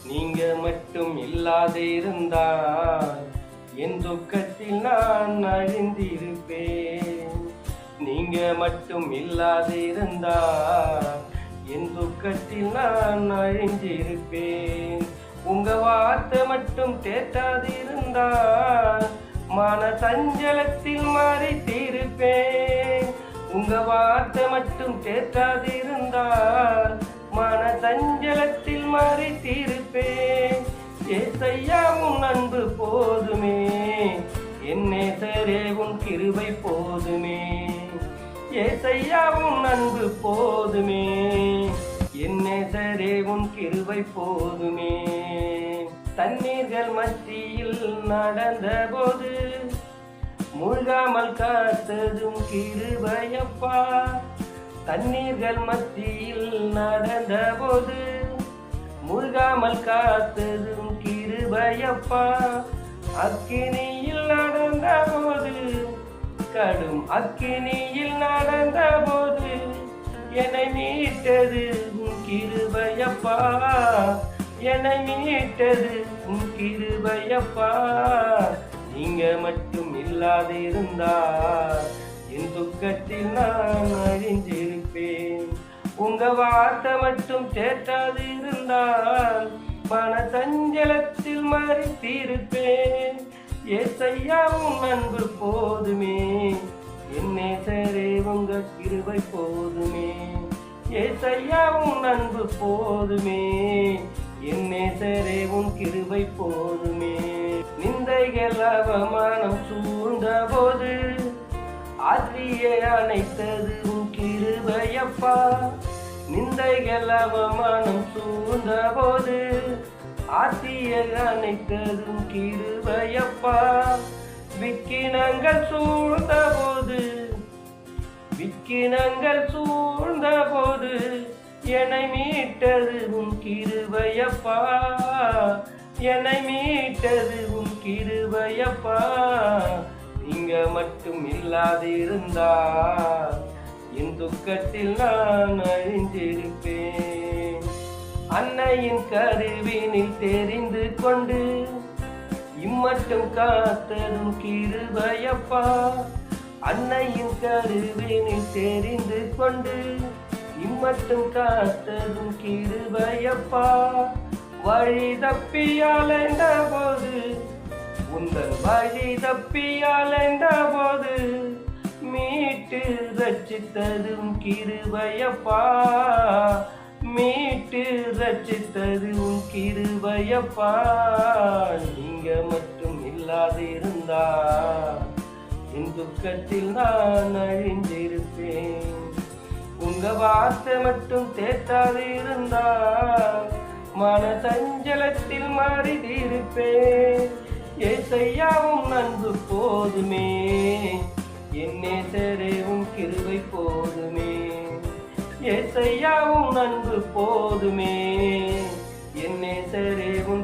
நீங்க மட்டும் இல்லாதிருந்தால் என் துக்கத்தில் நான் அழிந்திருப்பேன். நீங்க மட்டும் இல்லாதிருந்தால் என் துக்கத்தில் நான் அழிந்திருப்பேன். உங்க வார்த்தை மட்டும் தேட்டாதிருந்தால் மன சஞ்சலத்தில் மறைத்திருப்பேன். உங்க வார்த்தை மட்டும் தேட்டாதிருந்தால் மன சஞ்சலத்தில் மறைத்திருப்பேன். ஏசையா உன் அன்பு போதுமே, என் நேசரே உன் கிருபை போதுமே. ஏசையா உன் அன்பு போதுமே, என் நேசரே உன் கிருபை போதுமே. தண்ணீர்கள் மத்தியில் நடந்த போது மூழ்காமல் காத்ததும் கிருபையப்பா. தண்ணீர்கள் மத்தியில் நடந்த போது மூழ்காமல் காத்ததும் கிருபையப்பா. அக்கினியில் நடந்த போது, கடும் அக்கினியில் நடந்த போது என்னை மீட்டது உன் கிருபையப்பா. என்னை மீட்டது உன் கிருபையப்பா. நீங்க மட்டும் இல்லாதிருந்தால் என் துக்கத்தில் நான் அழிந்திருப்பேன். உங்க வார்த்தை மட்டும் தேட்டாதிருந்தால் மன சஞ்சலத்தில் மறைத்திருப்பேன். ஏசையா உன் அன்பு போதுமே, என் நேசரே உங்க கிருபை போதுமே. ஏசையா உன் அன்பு போதுமே, என் நேசரே உன் கிருபை போதுமே. நிந்தைகள் அவமானம் சூழ்ந்த போது ஆற்றியை அணைத்தது உன் கிருபையப்பா. நிந்தைகள் அவமானம் சூழ்ந்த போது ஆற்றியை அணைத்தது உன் கிருபையப்பா. விக்கினங்கள் சூழ்ந்த போது, விக்கினங்கள் சூழ்ந்த போது என்னை மீட்டது உன் கிருபையப்பா. என்னை மீட்டது உன் கிருபையப்பா. நீங்க மட்டும் இல்லாதிருந்தால் என் துக்கத்தில் நான் அழிந்திருப்பேன். அன்னையின் கருவினில் தெரிந்து கொண்டு இம்மட்டும் காத்ததும் கிருபையப்பா. அன்னையின் கருவினில் தெரிந்து கொண்டு இம்மட்டும் காத்ததும் கிருபையப்பா. வழி தப்பி அலைந்த போது, உந்தன் வழி தப்பி அலைந்த போது மீட்டு ரட்சித்ததும் கிருபையப்பா. மீட்டு ரட்சித்ததும் கிருபையப்பா. நீங்க மட்டும் இல்லாதிருந்தால் என் துக்கத்தில் நான் அழிந்திருப்பேன். உங்க வார்த்தை மட்டும் தேட்டாதிருந்தால் மன சஞ்சலத்தில் மறைந்திருப்பேன். ஏசையா உன் அன்பு போதுமே, என் நேசரே உன் கிருபை போதுமே. ஏசையா உன் அன்பு போதுமே, என் நேசரே உன்